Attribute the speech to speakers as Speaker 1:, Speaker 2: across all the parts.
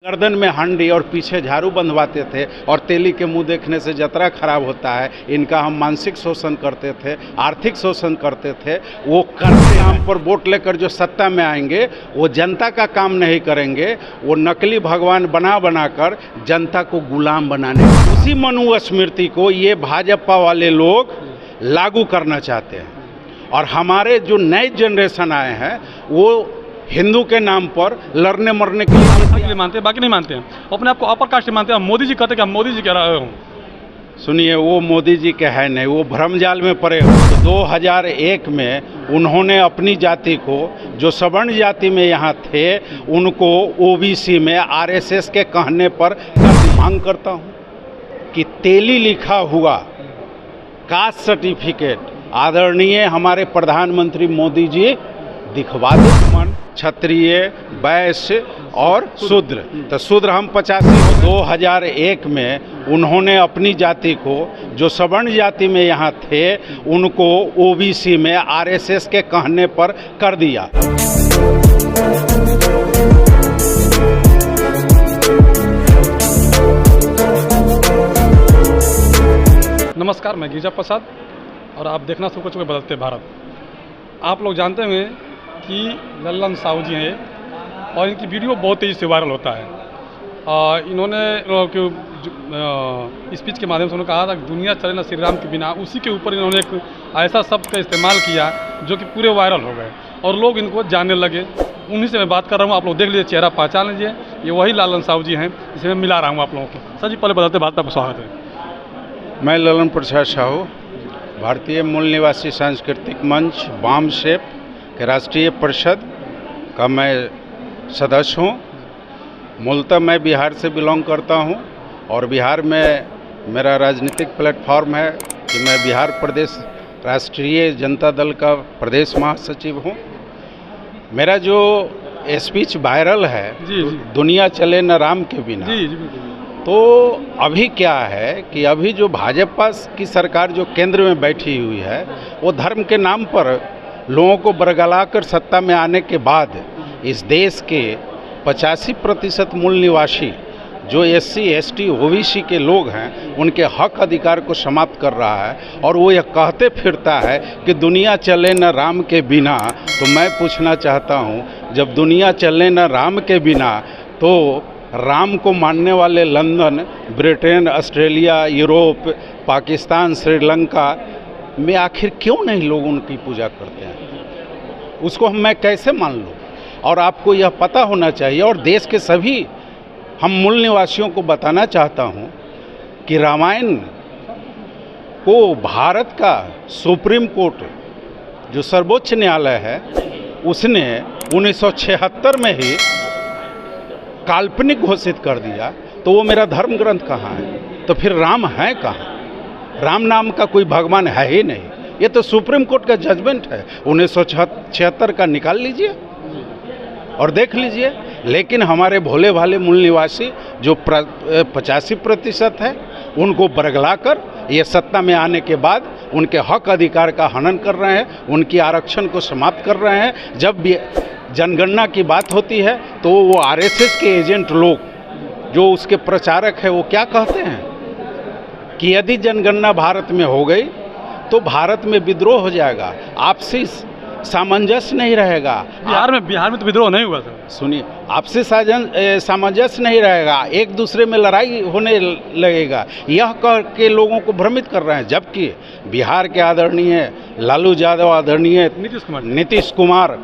Speaker 1: गर्दन में हांडी और पीछे झाड़ू बंधवाते थे और तेली के मुंह देखने से जतरा खराब होता है। इनका हम मानसिक शोषण करते थे, आर्थिक शोषण करते थे। वो करते नाम पर वोट लेकर जो सत्ता में आएंगे वो जनता का काम नहीं करेंगे, वो नकली भगवान बना बनाकर जनता को गुलाम बनाने, उसी मनुस्मृति को ये भाजपा वाले लोग लागू करना चाहते हैं। और हमारे जो नए जनरेशन आए हैं वो हिंदू के नाम पर लड़ने मरने के लिए
Speaker 2: मानते हैं, बाकी नहीं मानते हैं। अपने आप को अपर कास्ट मानते हैं। मोदी जी कहते हैं कि हम मोदी जी कह रहे हो।
Speaker 1: सुनिए, वो मोदी जी के है नहीं, वो भ्रमजाल में पड़े हो। 2001 में उन्होंने अपनी जाति को, जो सवर्ण जाति में यहाँ थे, उनको ओबीसी में आरएसएस के कहने पर मांग करता हूँ कि तेली लिखा हुआ कास्ट सर्टिफिकेट आदरणीय हमारे प्रधानमंत्री मोदी जी दिखवा दे। मन क्षत्रिय, वैश्य और शूद्र, तो शूद्र हम 85 2001 में उन्होंने अपनी जाति को, जो सवर्ण जाति में यहाँ थे, उनको ओबीसी में आरएसएस के कहने पर कर दिया।
Speaker 2: नमस्कार, मैं गिरिजा प्रसाद और आप देखना शुरू कर चुके बदलते भारत। आप लोग जानते हैं कि लल्लन साहू जी हैं और इनकी वीडियो बहुत तेज़ी से वायरल होता है। इन्होंने स्पीच के माध्यम से उन्होंने कहा था कि दुनिया चले ना श्री राम के बिना। उसी के ऊपर इन्होंने एक ऐसा शब्द का इस्तेमाल किया जो कि पूरे वायरल हो गए और लोग इनको जानने लगे। उन्हीं से मैं बात कर रहा हूँ। आप लोग देख लीजिए, चेहरा पहचान लीजिए, ये वही लल्लन साहू जी हैं जिसे मैं मिला रहा हूँ आप लोगों को। सर जी, पहले बदलते भारत पर स्वागत है।
Speaker 1: मैं लल्लन प्रसाद साहू, भारतीय मूल निवासी सांस्कृतिक मंच वाम शेप के राष्ट्रीय परिषद का मैं सदस्य हूँ। मूलतः मैं बिहार से बिलोंग करता हूँ और बिहार में मेरा राजनीतिक प्लेटफॉर्म है कि मैं बिहार प्रदेश राष्ट्रीय जनता दल का प्रदेश महासचिव हूँ। मेरा जो स्पीच वायरल है,
Speaker 2: जी।
Speaker 1: दुनिया चले न राम के बिना,
Speaker 2: जी।
Speaker 1: तो अभी क्या है कि अभी जो भाजपा की सरकार जो केंद्र में बैठी हुई है, वो धर्म के नाम पर लोगों को बरगलाकर सत्ता में आने के बाद इस देश के 85% मूल निवासी जो SC, ST, OBC के लोग हैं, उनके हक अधिकार को समाप्त कर रहा है। और वो यह कहते फिरता है कि दुनिया चले न राम के बिना। तो मैं पूछना चाहता हूँ, जब दुनिया चले न राम के बिना, तो राम को मानने वाले London, Britain, Australia, Europe, Pakistan, Sri Lanka में आखिर क्यों नहीं लोग उनकी पूजा करते हैं? उसको मैं कैसे मान लूँ? और आपको यह पता होना चाहिए, और देश के सभी हम मूल निवासियों को बताना चाहता हूँ कि रामायण को भारत का सुप्रीम कोर्ट, जो सर्वोच्च न्यायालय है, उसने 1976 में ही काल्पनिक घोषित कर दिया। तो वो मेरा धर्म ग्रंथ कहाँ है? तो फिर राम है कहाँ? राम नाम का कोई भगवान है ही नहीं। ये तो सुप्रीम कोर्ट का जजमेंट है, 1976 का निकाल लीजिए और देख लीजिए। लेकिन हमारे भोले भाले मूल निवासी जो 85% है, उनको बरगलाकर ये सत्ता में आने के बाद उनके हक अधिकार का हनन कर रहे हैं, उनकी आरक्षण को समाप्त कर रहे हैं। जब भी जनगणना की बात होती है तो वो आरएसएस के एजेंट लोग, जो उसके प्रचारक है, वो क्या कहते हैं कि यदि जनगणना भारत में हो गई तो भारत में विद्रोह हो जाएगा, आपसी सामंजस्य नहीं रहेगा।
Speaker 2: बिहार में तो विद्रोह नहीं हुआ सर।
Speaker 1: सुनिए, आपसी सामंजस्य नहीं रहेगा, एक दूसरे में लड़ाई होने लगेगा, यह कह के लोगों को भ्रमित कर रहे हैं। जबकि बिहार के आदरणीय लालू यादव, आदरणीय नीतीश कुमार,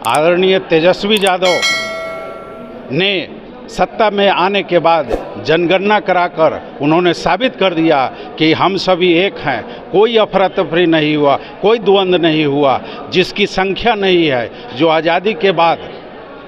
Speaker 1: आदरणीय तेजस्वी यादव ने सत्ता में आने के बाद जनगणना कराकर उन्होंने साबित कर दिया कि हम सभी एक हैं, कोई अफरा तफरी नहीं हुआ, कोई द्वंद्व नहीं हुआ। जिसकी संख्या नहीं है, जो आज़ादी के बाद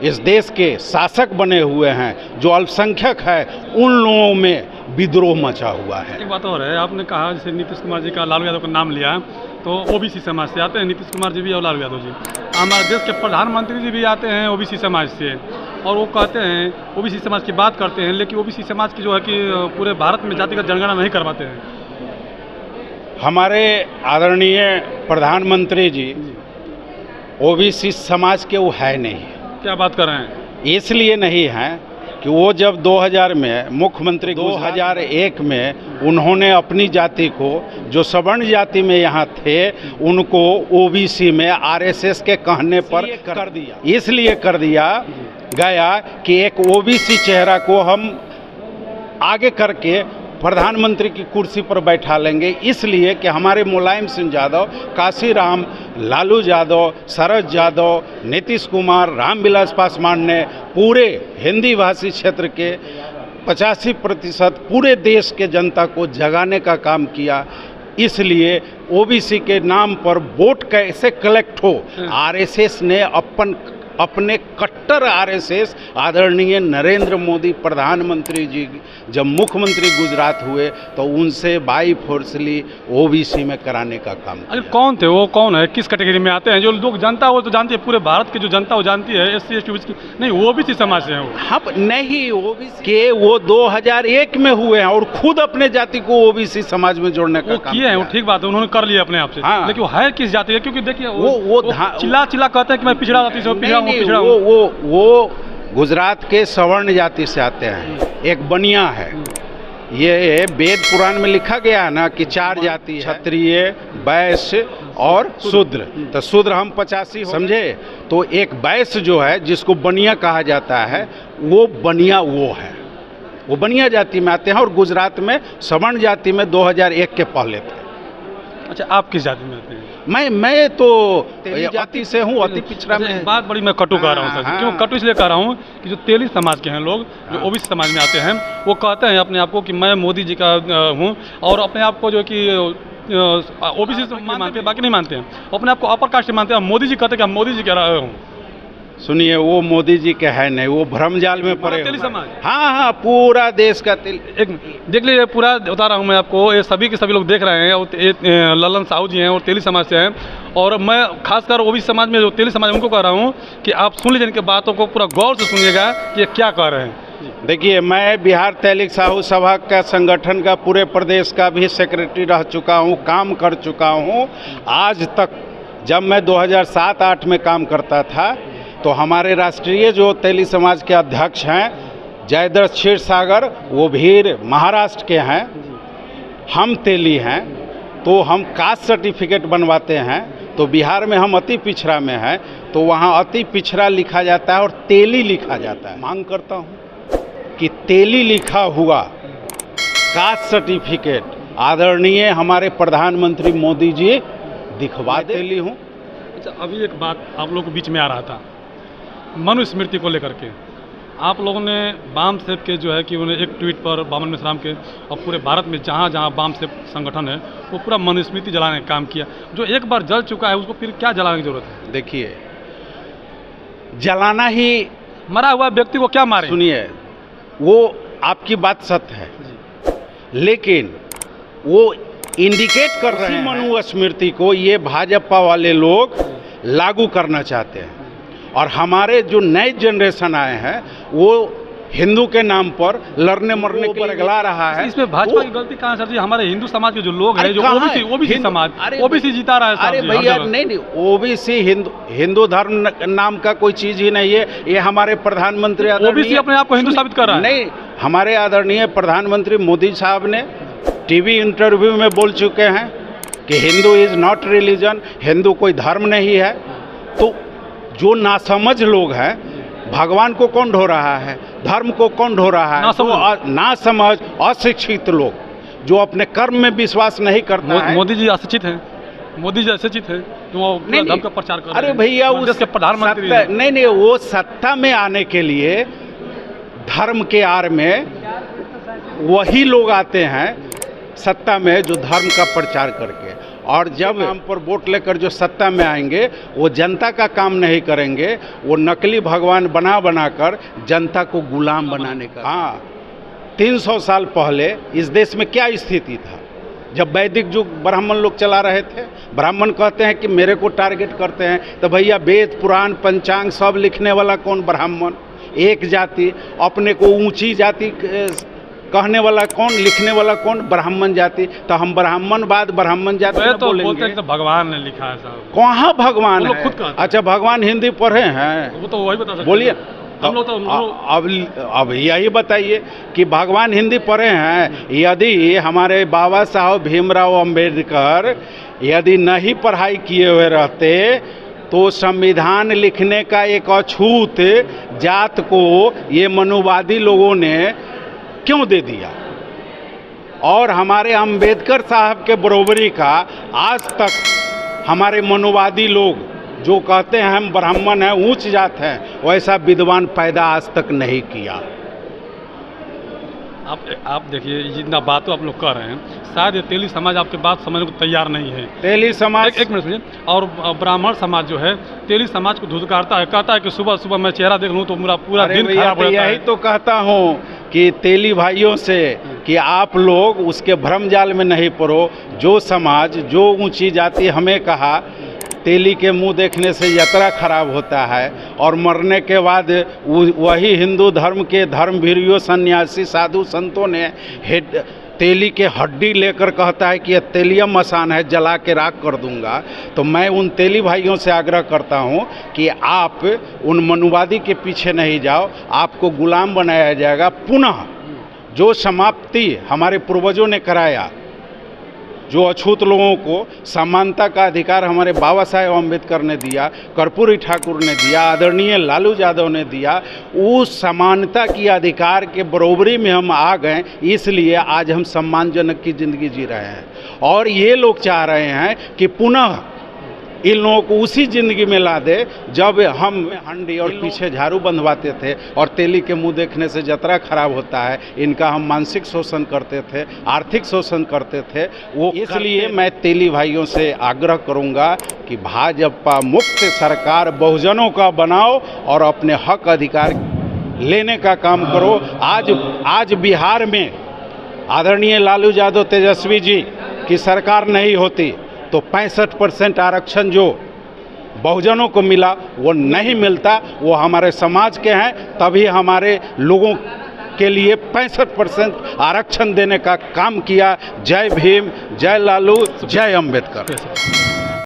Speaker 1: इस देश के शासक बने हुए हैं, जो अल्पसंख्यक है, उन लोगों में विद्रोह मचा हुआ है।
Speaker 2: एक बात और है, आपने कहा जैसे नीतीश कुमार जी का, लालू यादव का नाम लिया, तो ओबीसी समाज से आते हैं नीतीश कुमार जी भी और लालू यादव जी। हमारे देश के प्रधानमंत्री जी भी आते हैं ओबीसी समाज से, और वो कहते हैं ओबीसी समाज की बात करते हैं, लेकिन ओबीसी समाज की जो है कि पूरे भारत में जातिगत जनगणना नहीं करवाते हैं।
Speaker 1: हमारे आदरणीय प्रधानमंत्री जी ओबीसी समाज के वो है नहीं।
Speaker 2: क्या बात कर रहे हैं?
Speaker 1: इसलिए नहीं हैं कि वो जब 2000 में मुख्यमंत्री 2001 में उन्होंने अपनी जाति को, जो सवर्ण जाति में यहाँ थे, उनको ओबीसी में आरएसएस के कहने पर कर दिया। इसलिए कर दिया गया कि एक ओबीसी चेहरा को हम आगे करके प्रधानमंत्री की कुर्सी पर बैठा लेंगे, इसलिए कि हमारे मुलायम सिंह यादव, काशीराम, लालू यादव, शरद यादव, नीतीश कुमार, रामविलास पासवान ने पूरे हिंदी भाषी क्षेत्र के 85% पूरे देश के जनता को जगाने का काम किया। इसलिए ओबीसी के नाम पर वोट कैसे कलेक्ट हो, आरएसएस ने अपने कट्टर आरएसएस आदरणीय नरेंद्र मोदी प्रधानमंत्री जी जब मुख्यमंत्री गुजरात हुए तो उनसे बाई फोर्सली ओबीसी में कराने का काम किया।
Speaker 2: अरे कौन थे वो, कौन है, किस कैटेगरी में आते हैं? जो लोग जनता वो तो जानती है, पूरे भारत की जो जनता वो जानती है, एससी एसटी की नहीं, ओबीसी समाज से हैं वो।
Speaker 1: हाँ नहीं, ओबीसी के वो 2001 में हुए हैं और खुद अपने जाति को ओबीसी समाज में जोड़ने का काम
Speaker 2: किए हैं। वो ठीक बात है, उन्होंने कर लिया अपने आप से।
Speaker 1: हाँ।
Speaker 2: लेकिन वो है किस जाति है? क्योंकि देखिए
Speaker 1: वो
Speaker 2: चिल्ला चिल्ला कहते हैं कि मैं पिछड़ा जाति से हूं, पिछड़ा हूं, पिछड़ा हूं।
Speaker 1: वो गुजरात के सवर्ण जाति से आते हैं। एक बनिया है, ये वेद पुराण में लिखा गया है ना कि 4 जाति है, क्षत्रिय, वैश्य और शूद्र। तो शूद्र हम 85 समझे। तो एक वैश्य जो है जिसको बनिया कहा जाता है, वो बनिया वो है, वो बनिया जाति में आते हैं और गुजरात में सवर्ण जाति में 2001 के पहले थे।
Speaker 2: अच्छा, आप किस जाति में आते हैं?
Speaker 1: मैं तो तेली जाति से हूँ, अति पिछड़ा में।
Speaker 2: एक बात बड़ी मैं कटु कह रहा हूँ सर। क्यों कटु इसलिए कह रहा हूँ कि जो तेली समाज के हैं लोग, जो ओबीसी समाज में आते हैं, वो कहते हैं अपने आप को कि मैं मोदी जी का हूँ, और अपने आप को जो कि ओबीसी से मानते हैं, बाकी नहीं मानते हैं, अपने आप को अपर कास्ट मानते हैं। मोदी जी कहते हैं कि हम मोदी जी कह रहा हूँ।
Speaker 1: सुनिए, वो मोदी जी के है नहीं, वो भ्रमजाल में पड़े
Speaker 2: तेली समाज।
Speaker 1: हाँ, पूरा देश का तेल।
Speaker 2: एक देख लीजिए, पूरा बता रहा हूँ मैं आपको, ये सभी के सभी लोग देख रहे हैं, और ललन साहू जी हैं और तेली समाज से हैं, और मैं खासकर ओबीसी समाज में जो तेली समाज है उनको कह रहा हूँ कि आप सुन लीजिए इनके बातों को, पूरा गौर से सुनिएगा कि ये क्या कह रहे हैं।
Speaker 1: देखिए, मैं बिहार तेलिक साहू सभा का संगठन का पूरे प्रदेश का भी सेक्रेटरी रह चुका हूँ, काम कर चुका हूँ। आज तक जब मैं 2007-8 में काम करता था तो हमारे राष्ट्रीय जो तेली समाज के अध्यक्ष हैं जयदर्श क्षीरसागर, वो भी महाराष्ट्र के हैं, हम तेली हैं, तो हम कास्ट सर्टिफिकेट बनवाते हैं। तो बिहार में हम अति पिछड़ा में हैं, तो वहाँ अति पिछड़ा लिखा जाता है और तेली लिखा जाता है। मांग करता हूँ कि तेली लिखा हुआ कास्ट सर्टिफिकेट आदरणीय हमारे प्रधानमंत्री मोदी जी दिखवा दे। तेली हूँ।
Speaker 2: अच्छा, अभी एक बात आप लोगों के बीच में आ रहा था, मनुस्मृति को लेकर के। आप लोगों ने वाम सेव के जो है कि उन्हें एक ट्वीट पर वामन मेश्राम के और पूरे भारत में जहाँ जहाँ वाम सेव संगठन है वो पूरा मनुस्मृति जलाने का काम किया। जो एक बार जल चुका है उसको फिर क्या जलाने की जरूरत है?
Speaker 1: देखिए, जलाना ही,
Speaker 2: मरा हुआ व्यक्ति को क्या मारे?
Speaker 1: सुनिए, वो आपकी बात सत्य है, लेकिन वो इंडिकेट कर रहे हैं मनुस्मृति को ये भाजपा वाले लोग लागू करना चाहते हैं। और हमारे जो नए जनरेशन आए हैं वो हिंदू के नाम पर लड़ने मरने के लिए गला रहा है।
Speaker 2: इसमें भाजपा की गलती कहाँ सर जी? हमारे हिंदू समाज के जो लोग हैं, जो ओबीसी समाज, ओबीसी जीता रहा है।
Speaker 1: अरे भैया, नहीं, ओबीसी हिंदू धर्म नाम का कोई चीज ही नहीं है। ये हमारे प्रधानमंत्री
Speaker 2: ओबीसी अपने आप को हिंदू साबित कर रहा है।
Speaker 1: नहीं, हमारे आदरणीय प्रधानमंत्री मोदी साहब ने टीवी इंटरव्यू में बोल चुके हैं कि Hindu is not religion, Hindu कोई धर्म नहीं है। तो जो नासमझ लोग हैं, भगवान को कौन ढो रहा है, धर्म को कौन ढो रहा है? नासमझ अशिक्षित लोग जो अपने कर्म में विश्वास नहीं करता है।
Speaker 2: मोदी जी अशिक्षित हैं, मोदी जी अशिक्षित है तो वो धर्म का प्रचार कर रहे हैं।
Speaker 1: अरे भैया,
Speaker 2: उसके प्रधानमंत्री
Speaker 1: नहीं, वो सत्ता में आने के लिए धर्म के आड़ में वही लोग आते हैं सत्ता में जो धर्म का प्रचार करके, और जब नाम पर वोट लेकर जो सत्ता में आएंगे वो जनता का काम नहीं करेंगे, वो नकली भगवान बना कर जनता को गुलाम बनाने का। हाँ, 300 साल पहले इस देश में क्या स्थिति था? जब वैदिक युग ब्राह्मण लोग चला रहे थे, ब्राह्मण कहते हैं कि मेरे को टारगेट करते हैं, तो भैया वेद पुराण पंचांग सब लिखने वाला कौन? ब्राह्मण। एक जाति, अपने को ऊंची जाति कहने वाला कौन? लिखने वाला कौन? ब्राह्मण जाति। तो हम ब्राह्मणवाद ब्राह्मण जाति में
Speaker 2: तो
Speaker 1: बोलेंगे।
Speaker 2: बोलते हैं कि तो भगवान ने लिखा है साहब।
Speaker 1: कहाँ भगवान है?
Speaker 2: खुद
Speaker 1: अच्छा, भगवान हिंदी पढ़े हैं?
Speaker 2: वो तो वही बता सकते।
Speaker 1: बोलिए।
Speaker 2: हम लोग तो
Speaker 1: अब यही बताइए कि भगवान हिंदी पढ़े हैं, यदि हमारे बाबा साहब भीमराव अंबेडकर यदि नहीं पढ़ाई किए हुए रहते तो संविधान लिखने का एक अछूत जात को ये मनुवादी लोगों ने क्यों दे दिया। और हमारे अंबेडकर साहब के बरोबरी का आज तक हमारे मनुवादी लोग जो कहते हैं हम ब्राह्मण हैं, ऊंच जात हैं, वैसा विद्वान पैदा आज तक नहीं किया।
Speaker 2: आप देखिए जितना बात आप लोग कर रहे हैं, शायद ये तेली समाज आपके बात समझने को तैयार नहीं है।
Speaker 1: तेली समाज
Speaker 2: एक मिनट सुनिए। और ब्राह्मण समाज जो है तेली समाज को धुतकारता है, कहता है कि सुबह सुबह मैं चेहरा देख लूँ तो मेरा पूरा दिन खराब हो जाता है।
Speaker 1: यही तो कहता हूँ कि तेली भाइयों से कि आप लोग उसके भ्रम जाल में नहीं पड़ो। जो समाज जो ऊंची जाति हमें कहा तेली के मुंह देखने से यात्रा खराब होता है और मरने के बाद वही हिंदू धर्म के धर्मवीरियों सन्यासी साधु संतों ने तेली के हड्डी लेकर कहता है कि यह तेलिया मसान है, जला के राख कर दूंगा। तो मैं उन तेली भाइयों से आग्रह करता हूं कि आप उन मनुवादी के पीछे नहीं जाओ, आपको गुलाम बनाया जाएगा। पुनः जो समाप्ति हमारे पूर्वजों ने कराया, जो अछूत लोगों को समानता का अधिकार हमारे बाबा साहेब अम्बेडकर ने दिया, कर्पूरी ठाकुर ने दिया, आदरणीय लालू यादव ने दिया, उस समानता की अधिकार के बरोबरी में हम आ गए। इसलिए आज हम सम्मानजनक की ज़िंदगी जी रहे हैं। और ये लोग चाह रहे हैं कि पुनः इन लोगों को उसी ज़िंदगी में ला दे जब हम हंडी और पीछे झाड़ू बंधवाते थे और तेली के मुंह देखने से जतरा खराब होता है। इनका हम मानसिक शोषण करते थे, आर्थिक शोषण करते थे। वो इसलिए मैं तेली भाइयों से आग्रह करूंगा कि भाजपा मुक्त सरकार बहुजनों का बनाओ और अपने हक अधिकार लेने का काम करो। आज बिहार में आदरणीय लालू यादव तेजस्वी जी की सरकार नहीं होती तो 65% आरक्षण जो बहुजनों को मिला वो नहीं मिलता। वो हमारे समाज के हैं, तभी हमारे लोगों के लिए 65% आरक्षण देने का काम किया। जय भीम, जय लालू, जय अंबेडकर।